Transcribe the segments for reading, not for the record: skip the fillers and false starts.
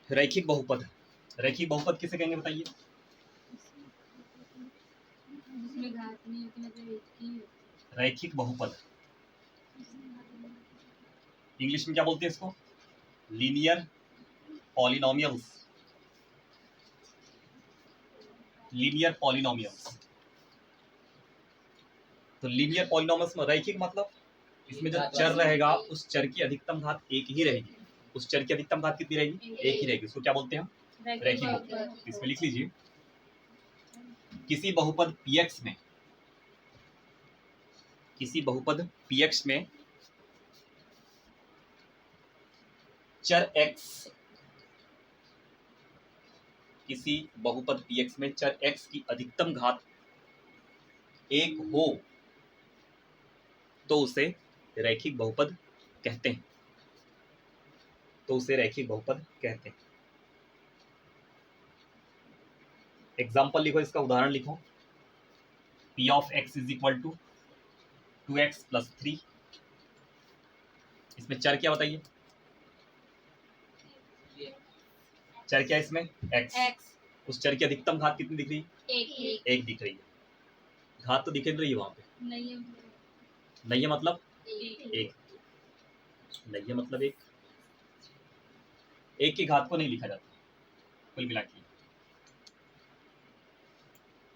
रैखिक बहुपद, रैखिक बहुपद किसे कहेंगे बताइए? जिसमें घात नहीं होती, मतलब एक ही होती। रैखिक बहुपद इंग्लिश में क्या बोलते हैं इसको? Linear polynomials, linear polynomials. तो लीनियर पॉलिनोमियल्स में रैखिक मतलब इसमें जो चर रहेगा उस चर की अधिकतम घात एक ही रहेगी। उस चर की अधिकतम घात कितनी रहेगी? एक ही रहेगी। उसको क्या बोलते हैं हम? रैखिक बहुपद। इसमें लिख लीजिए, किसी बहुपद px में, किसी बहुपद px में चर x, किसी बहुपद px में चर x की अधिकतम घात एक हो तो उसे रैखिक बहुपद कहते हैं, तो उसे रैखिक बहुपद कहते हैं। एग्जाम्पल लिखो, इसका उदाहरण लिखो। p of x is equal to 2x plus 3। इसमें चर क्या बताइए? चर क्या इसमें? x। उस चर की अधिकतम घात कितनी दिख रही है? एक दिख रही है। घात तो दिख रही है वहां पे? नहीं है मतलब एक, नहीं है मतलब एक, एक की घात को नहीं लिखा जाता कुल मिला के।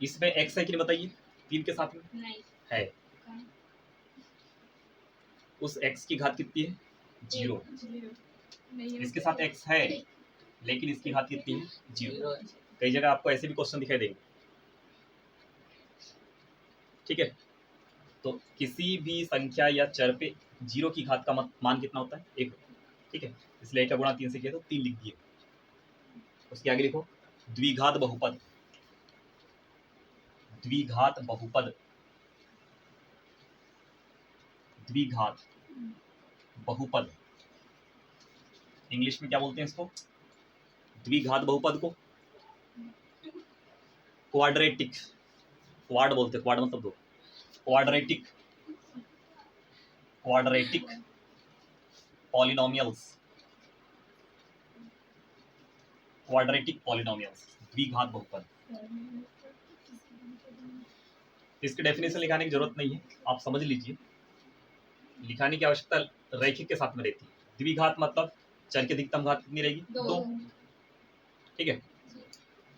इसमें x है कि नहीं बताइए? 3 के साथ में नहीं है। उस x की घात कितनी है? 0। इसके साथ x है लेकिन इसकी घात कितनी है? 0। कई जगह आपको ऐसे भी क्वेश्चन दिखाई देंगे, ठीक है। तो किसी भी संख्या या चर पे 0 की घात का मान कितना होता है? 1, ठीक है। इसलिए 1 का गुणा 3 से किया तो 3 लिख दिए। उसके आगे लिखो द्विघात बहुपद, द्विघात बहुपद, द्विघात बहुपद इंग्लिश में क्या बोलते हैं इसको? द्विघात बहुपद को क्वाड्रेटिक, क्वाड बोलते हैं, क्वाड मतलब दो, quadratic, quadratic polynomials, quadratic polynomials, द्विघात बहुपद। इसकी डेफिनेशन लिखाने की जरूरत नहीं है, आप समझ लीजिए। लिखाने की आवश्यकता रैखिक के साथ में रहती है। द्विघात मतलब चर की अधिकतम घात कितनी रहेगी? 2, ठीक है।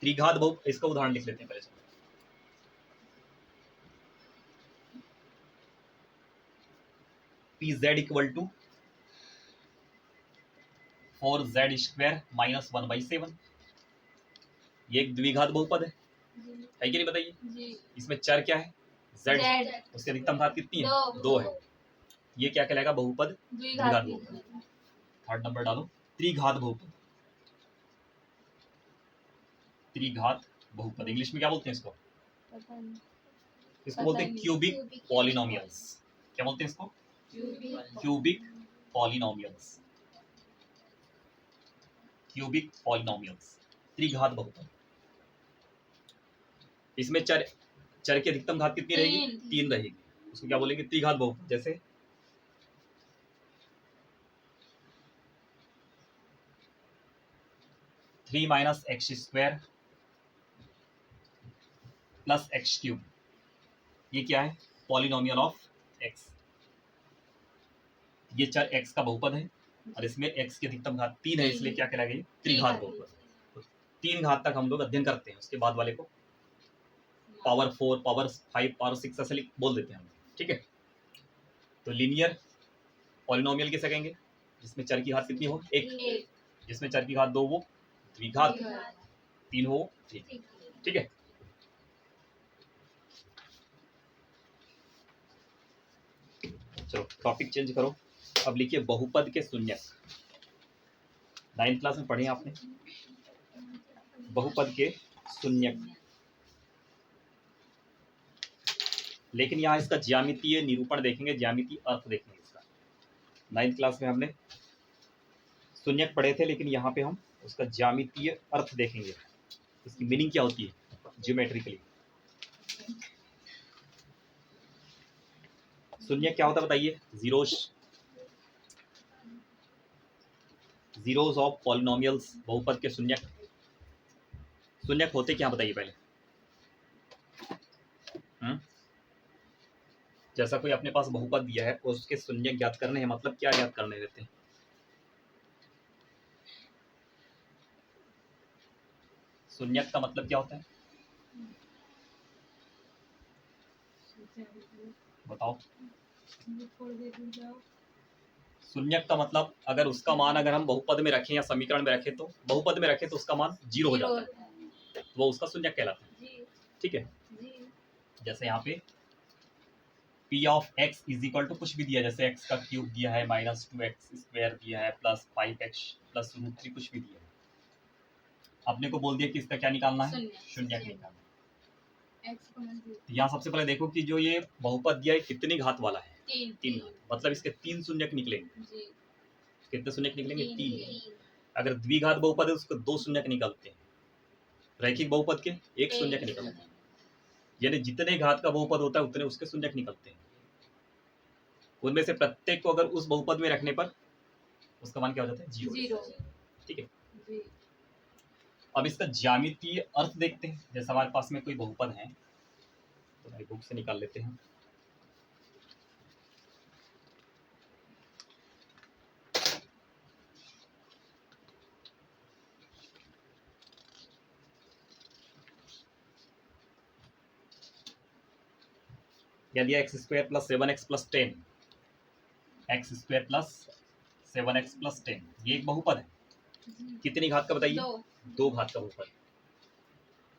त्रिघात बहुपद, इसका उदाहरण लिख लेते हैं पहले। pz equal to 4z square minus 1/7। ये एक द्विघात बहुपद है कि नहीं बताइए? इसमें चर क्या है? z। उसकी अधिकतम घात कितनी है? 2 है। ये क्या कहलाएगा? बहुपद द्विघात बहुपद। थर्ड नंबर डालो, त्रिघात बहुपद, त्रिघात बहुपद इंग्लिश में क्या बोलते हैं इसको? इसको बोलते हैं क्यूबिक पॉलिनोमियल्स। क्या बोलते हैं इसको? क्यूबिक पॉलिनोमियल्स, क्यूबिक पॉलिनोमियल्स, त्रिघात बहुपद। इसमें चर की अधिकतम घात कितनी रहेगी? 3 रहेगी। उसको क्या बोलेंगे? त्रिघात बहुपद। जैसे 3 minus x square plus x cube, ये क्या है? Polynomial of x. ये चर एक्स का बहुपद है और इसमें एक्स की अधिकतम घात 3 है, इसलिए क्या कहलाएगा? त्रिघात बहुपद। तो 3 घात तक हम लोग अध्ययन करते हैं, उसके बाद वाले को पावर 4, पावर 5, पावर 6 ऐसे बोल देते हैं हम, ठीक है। तो लीनियर पॉलिनोमियल किसे कहेंगे? जिसमें चर की घात कितनी हो? 1। जिसमें चर की घात 2 वो द्विघात, 3 हो ठीक है। चलो टॉपिक चेंज करो, अब लिखिए बहुपद के शून्यक। 9th क्लास में पढ़े आपने बहुपद के शून्यक, लेकिन यहाँ इसका ज्यामितीय निरूपण देखेंगे, ज्यामितीय अर्थ देखेंगे इसका। 9th क्लास में हमने शून्यक पढ़े थे, लेकिन यहाँ पे हम उसका ज्यामितीय अर्थ देखेंगे, इसकी मीनिंग क्या होती है ज्योमेट्रिकली। शून्यक क्या होता है बताइए? जीरोस, जीरोस ऑफ पॉलिनोमियल्स, बहुपद के शून्यक। शून्यक होते क्या बताइए पहले। जैसा कोई अपने पास बहुपद दिया है और उसके शून्यक ज्ञात करने हैं, मतलब क्या ज्ञात करने देते हैं। शून्यक का मतलब क्या होता है बताओ। शून्यक का मतलब अगर उसका मान अगर हम बहुपद में रखें या समीकरण में रखें, तो बहुपद में रखें तो उसका मान 0 हो जाता है, तो वो उसका शून्यक कहलाता है। ठीक है, जैसे यहाँ पे P of X is equal to कुछ भी दिया, जैसे एक्स का क्यूब दिया है, -2x² दिया है, +5x + √3 कुछ भी दिया है। आपने को बोल दिया कि इसका क्या निकालना है, शून्यक निकालना है। तो यहाँ सबसे पहले देखो कि जो ये बहुपद दिया है कितनी घात वाला है, 3 घात, मतलब इसके 3 शून्यक निकलेंगे। कितने शून्यक निकलेंगे, 3। अगर द्विघात बहुपद है उसको 2 शून्यक निकलते हैं, रैखिक बहुपद के 1 शून्यक निकलते हैं, यानी जितने घात का बहुपद होता है उतने उसके शून्यक निकलते हैं। उनमें से प्रत्येक को अगर उस बहुपद में रखने पर उसका मान क्या हो जाता है, 0। ठीक है, अब इसका ज्यामितीय अर्थ देखते हैं। जैसे हमारे पास में कोई बहुपद है तो भाई बुक से निकाल लेते हैं। यदि x² + 7x + 10, x² + 7x + 10 ये एक बहुपद है, कितनी घात का बताइए, 2 घात का बहुपद।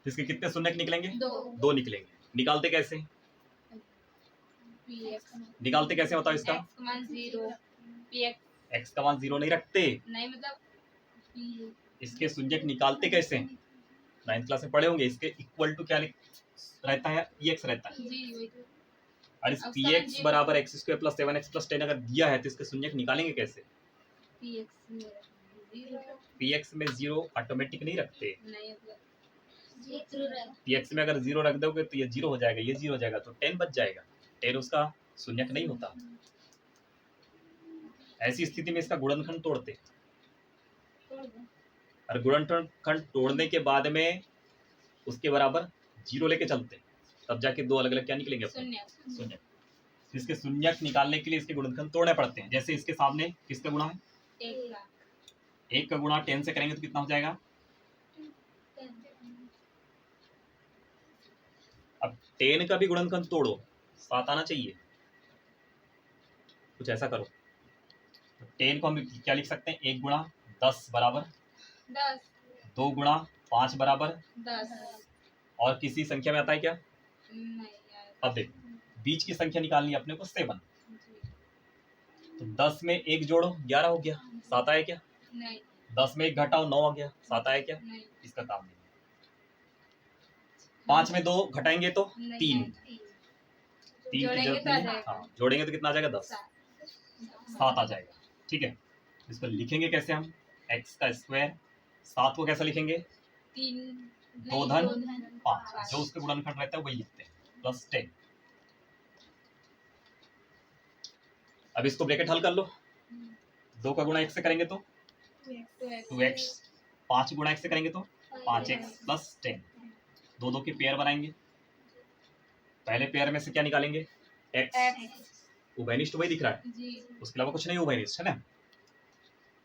इसके कितने शून्यक निकलेंगे, 2 निकलेंगे। निकालते कैसे, निकालते कैसे बताओ इसका, x का मान 0 नहीं रखते, नहीं मतलब इसके शून्यक निकालते कैसे, 9th क्लास में पढ़े होंगे। इसके इक्वल टू क्या रहता है, px रहता है। और इस px बराबर x² + 7x + 10 अगर दिया है तो इसके शून्यक निकालेंगे कैसे, px में 0 ऑटोमेटिक नहीं रखते, px में अगर 0 रख दोगे तो ये 0 हो जाएगा, ये 0 हो जाएगा, तो 10 बच जाएगा। 10 उसका शून्यक नहीं होता। ऐसी स्थिति में इसका गुणनखंड तोड़ते, और गुणनखंड तोड़ने के बाद में उसके बराबर 0 लेके चलते, तब जाके 2 अलग अलग क्या निकलेंगे, शून्यक। इसके शून्यक निकालने के लिए इसके गुणनखंड तोड़ने पड़ते हैं। जैसे इसके सामने किसका गुणा है, 1 का गुणा 10 से करेंगे तो कितना हो जाएगा। अब 10 का भी गुणनखंड तोड़ो, 7 आना चाहिए। कुछ ऐसा करो, 10 को हम क्या लिख सकते हैं, 1 गुणा 10 बराबर 10, 2 गुणा 5 बराबर 10। और किसी संख्या में आता है क्या, नहीं यार। अब देखो बीच की संख्या निकालनी है अपने को 7, तो 10 में 1 जोड़ो 11 हो गया, 7 आया क्या, नहीं 10 में 1 घटाओ 9 आ गया, 7 आया क्या, नहीं इसका काम नहीं। 5 में 2 घटाएंगे तो 3, 3 की जोड़ेंगे जरूरत तो आ नहीं है। जाएगा। हाँ जोड़ेंगे तो कितना आ जाएगा, 10, 7 आ जाएगा। ठीक है, इसको लिखेंगे कैसे हम, x का स्क्वायर, 7 को कैसे लिखेंगे, 2 धन 5, जो उसके गुणनखंड रहता है वही लिखते हैं, +10। अब इसको ब्रैकेट हल कर लो, 2 का गुणा 1 से करेंगे तो 2x, 5 गुणा 1 से करेंगे तो 5x + 10, 2 की पेयर बनाएंगे। पहले पेयर में से क्या निकालेंगे, x, उभयनिष्ठ वही दिख रहा है, उसके अलावा कुछ नहीं उभयनिष्ठ है ना।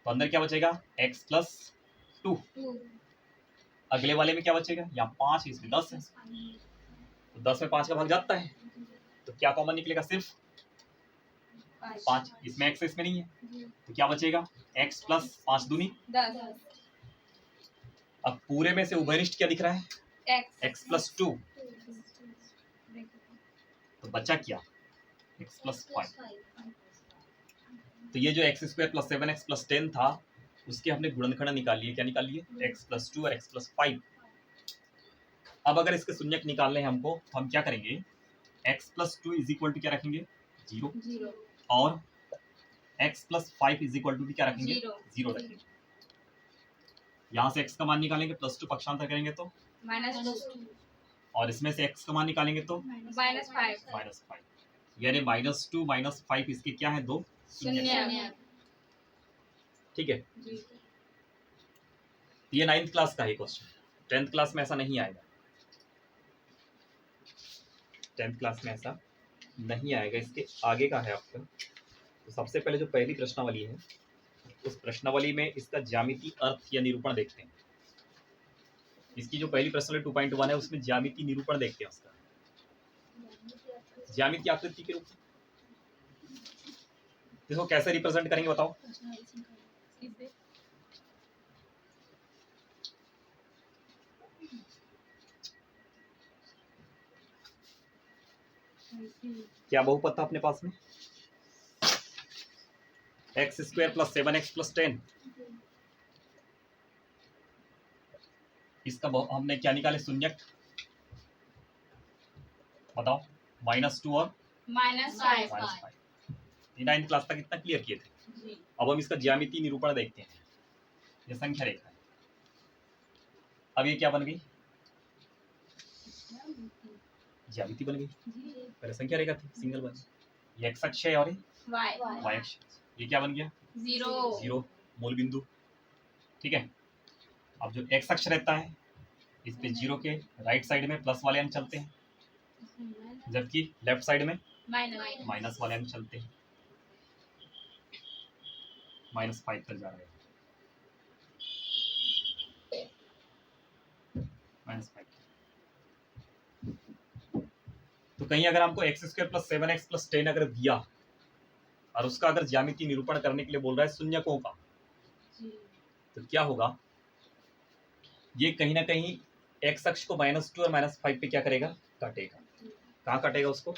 तो अंदर क्या बचेगा, x + 2, अगले वाले में क्या बचेगा, यहाँ 5 इसमें 10 है, तो 10 में 5 का भाग जाता है, तो क्या कॉमन निकलेगा, सिर्फ 5, इसमें x इसमें नहीं है, तो क्या बचेगा, x + 5 दूनी 10। अब पूरे में से उभयनिष्ठ क्या दिख रहा है, x + 2, तो बचा क्या, x + 5। तो ये जो x² + 7x + 10 था उसके हमने गुणनखंड निकाल लिए, क्या निकाल लिए, x + 2 और x + 5। अब अगर इसके शून्यक निकालने हैं हमको तो हम क्या करेंगे, x + 2 = क्या रखेंगे, 0, और x + 5 = भी क्या रखेंगे, 0 रखेंगे। यहाँ से x का मान निकालेंगे, +2 पक्षांतर करेंगे तो -2, और इसमें से x का मान निकालेंगे तो -5, यानी -2 -5 इसके क्या है, 2 शून्य। शून्य। ठीक है, ये 9th क्लास का है क्वेश्चन, 10th क्लास में ऐसा नहीं आएगा, 10th क्लास में ऐसा नहीं आएगा। इसके आगे का है आपका। तो सबसे पहले जो पहली प्रश्नावली है, उस प्रश्नावली में इसका ज्यामिति अर्थ या निरूपण देखते हैं। इसकी जो पहली प्रश्नावली 2.1 है उसमें ज्यामिति निरूपण देखते हैं उसका। ज्यामिति आकृति के रूप में इसको कैसे रिप्रेजेंट करेंगे बताओ। क्या बहुपद था अपने पास में? x² + 7x + 10। इसका हमने क्या निकाले शून्यक बताओ, -2 और -5। ये 9th क्लास तक इतना क्लियर किए थे। अब हम इसका ज्यामिति निरूपण देखते हैं। ये संख्या रेखा है। अब ये क्या बन गई? ज्यामिति बन गई। पहले संख्या रेखा थी, सिंगल बन। ये x अक्ष है और ये y अक्ष। ये क्या बन गया? 0 मूल बिंदु। ठीक है। अब जो x अक्ष रहता है इस पे 0 के राइट साइड में प्लस वाले अंक चलते हैं, जबकि लेफ्ट साइड में माइनस वाले अंक चलते हैं। -5 तक जा रहे हैं, -5। तो कहीं अगर हमको x² + 7x + 10 अगर दिया और उसका अगर ज्यामिति निरूपण करने के लिए बोल रहा है शून्यकों का, तो क्या होगा? ये कहीं ना कहीं x अक्ष को -2 और -5 पे क्या करेगा? काटेगा। कहाँ काटेगा उसको?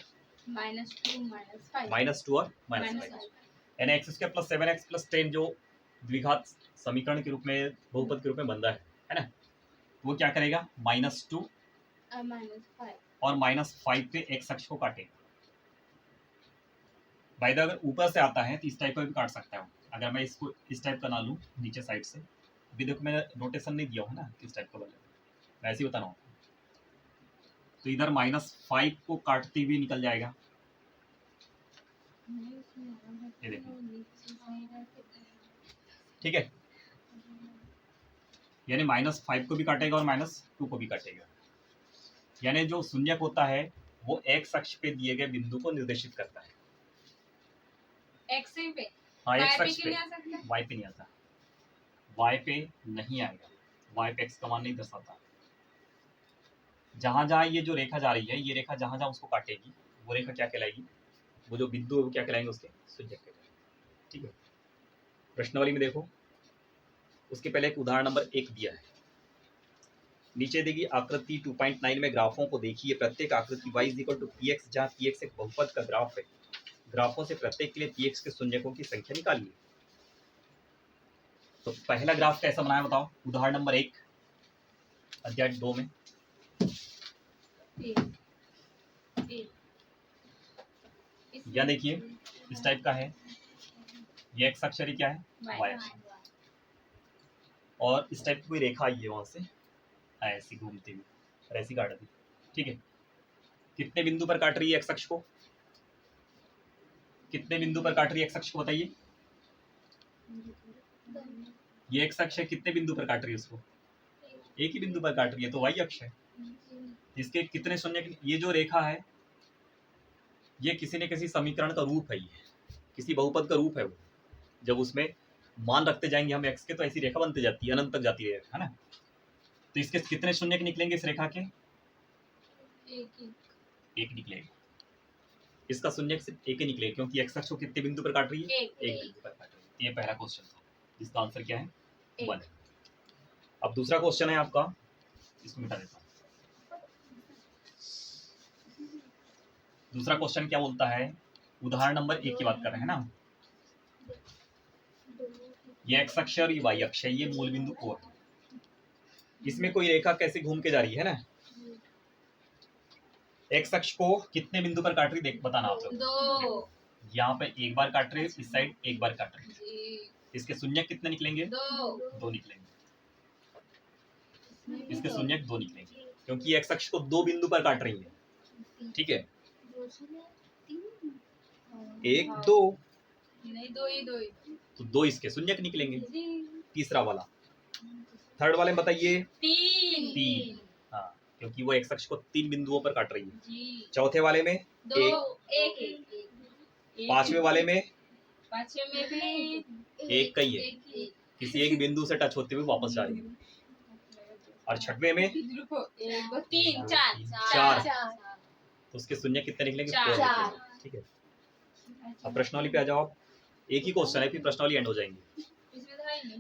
-2 और -5। यानी x² + 7x + 10 जो द्विघात समीकरण के रूप में, बहुपद के रूप में बन रहा है ना, वो क्या करेगा? -2 और -5 पे x अक्ष को काटेगा। भाई अगर ऊपर से आता है तो इस टाइप का भी काट सकता हूँ। अगर मैं इसको इस टाइप का ना लूँ नीचे साइड से, अभी देखो मैं नोटेशन नहीं दिया हूँ ना किस टाइप का बनेगा, मैं ऐसे ही बता रहा हूँ। तो इधर -5 को काटते हुए निकल जाएगा। ये देखो, ठीक है। यानी -5 को भी काटेगा और -2 को भी काटेगा। यानी जो शून्यक होता है वो x अक्ष पे दिए गए बिंदु को निर्देशित करता है। हाँ, x अक्ष पे, y पे नहीं आता, y पे नहीं आएगा, y पे x का मान नहीं दर्शाता। जहां जहां ये जो रेखा जा रही है, ये रेखा जहां जहां उसको काटेगी वो रेखा क्या कहलाएगी? वो जो बिंदु है वो क्या कहलाएंगे? उसके शून्यक कहलाएंगे। ठीक है। प्रश्नावली में देखो, उसके पहले एक उदाहरण नंबर 1 दिया है। नीचे देगी आकृति 2.9 में ग्राफों को देखिए। प्रत्येक आकृति y = px, जहाँ px एक बहुपद का ग्राफ है। ग्राफों से प्रत्येक के लिए px के शून्यकों की संख्या निकालिए। तो पहला ग्राफ कैसा बनाया बताओ? उदाहरण नंबर 1 अध्याय 2 में या देखिए इस टाइप का है। ये x अक्ष क्या है? y अक्ष। और इस टाइप की कोई रेखा आई है वहां से ऐसी घूमती हुई और ऐसी काट दी। ठीक है। कितने बिंदु पर काट रही है x अक्ष को? कितने बिंदु पर काट रही है x अक्ष को बताइए? ये x अक्ष है, कितने बिंदु पर काट रही है उसको? एक ही बिंदु पर काट रही है, तो y अक्ष है। इसके कितने शून्य? ये जो रेखा है ये किसी न किसी समीकरण का रूप है, ये किसी बहुपद का रूप है। वो जब उसमें मान रखते जाएंगे हम x के, तो ऐसी रेखा बनती जाती है, अनंत तक जाती है ना। तो इसके कितने शून्य निकलेंगे इस रेखा के? एक निकलेगा। इसका शून्य सिर्फ एक ही निकलेगा, क्योंकि x अक्ष को कितने बिंदु पर काट रही है? एक बिंदु पर काट रही है। ये पहला क्वेश्चन था, जिसका आंसर क्या है? 1। अब दूसरा क्वेश्चन है आपका, इसको मिटा देता हूँ। दूसरा क्वेश्चन क्या बोलता है? उदाहरण नंबर 1 की बात कर रहे हैं ना। ये x अक्ष और ये y अक्ष है, ये मूल बिंदु O है। इसमें कोई रेखा कैसे घूम के जा रही है ना। x अक्ष को कितने बिंदु पर काट रही देख बताना आप लोग। 2। यहाँ पे एक बार काट रही है, इस साइड एक बार काट रही है। इसके शून्य कितने निकलेंगे? 2 निकलेंगे। इसके शून्य 2 निकलेंगे, क्योंकि x अक्ष को 2 बिंदु पर काट रही है। ठीक है। 1 2 नहीं, 2 ही। तो 2 इसके शून्य निकलेंगे। तीसरा वाला थर्ड वाले में बताइए तीन तीन, हाँ क्योंकि वो एक्स अक्ष को 3 बिंदुओं पर काट रही है। जी चौथे वाले में दो एक पांचवें वाले में पांचवे में भी एक का ही है, किसी एक बिंदु से टच होते हुए वापस जा रही है। और छठवें में रुको एक दो तीन चार चार, तो उसके शून्य कितने निकलेंगे? चार। 4 निकलेंगे। ठीक है, अब प्रश्नावली पे आ जाओ आप। एक ही क्वेश्चन है, फिर प्रश्नावली एंड हो जाएंगी। इसमें तो है नहीं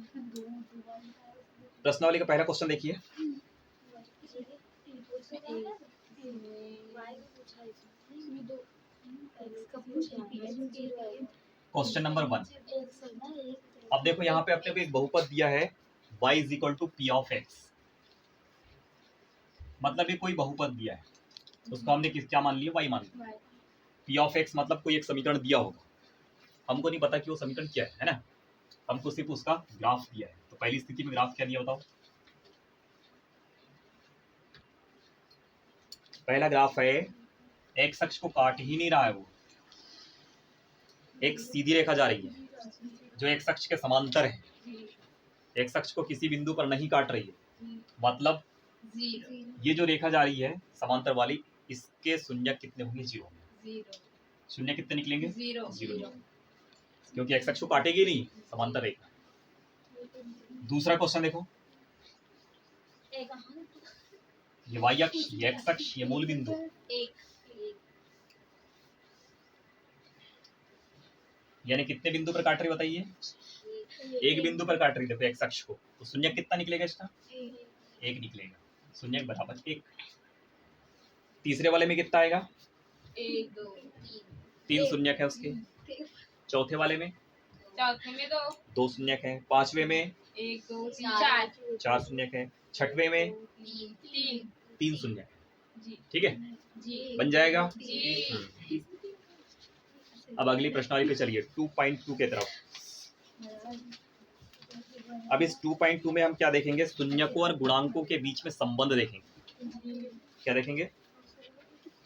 प्रश्नावली का पहला क्वेश्चन देखिए। Question number 1। अब देखो यहाँ पे अपने को एक बहुपद दिया है y is equal to P of X, मतलब ये कोई बहुपद दिया है, उसको हमने क्या मान लिया? y मान लिया। पी ऑफ एक्स मतलब कोई एक समीकरण दिया होगा, हमको नहीं पता कि वो समीकरण क्या है ना, हमको सिर्फ उसका ग्राफ दिया है। तो पहली स्थिति में ग्राफ क्या दिया बताओ? पहला ग्राफ है एक्स अक्ष को काट ही नहीं रहा है, वो एक सीधी रेखा जा रही है जो एक्स अक्ष के समांतर है, एक्स अक्ष को किसी बिंदु पर नहीं काट रही है, मतलब ये जो रेखा जा रही है समांतर वाली, इसके शून्य कितने होंगे? 0 होंगे। शून्य कितने निकलेंगे? 0, क्योंकि एक्स अक्ष को काटेगी नहीं समांतर रेखा। दूसरा क्वेश्चन देखो, ये वाई अक्ष, ये एक्स अक्ष, ये मूल बिंदु, यानी कितने बिंदु पर काट रही बताइए? एक बिंदु पर काट रही। देखो एक्स अक्ष को, तो शून्य कितना निकलेगा इसका? 1 निकलेगा, शून्य बराबर 1। तीसरे वाले में कितना आएगा? 1 2 3 शून्य है उसके। चौथे वाले में चौथे में 2 शून्य है। पांचवे में 1 2 3 4 शून्य है। छठवे में 3 शून्य है। जी ठीक है, जी बन जाएगा। जी अब अगली प्रश्नावली पे चलिए 2.2 के तरफ। अब इस 2.2 में हम क्या देखेंगे? शून्यकों और गुणांकों के बीच में संबंध देखेंगे। क्या देखेंगे?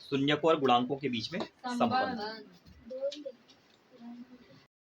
शून्यकों और गुणांकों के बीच में संबंध।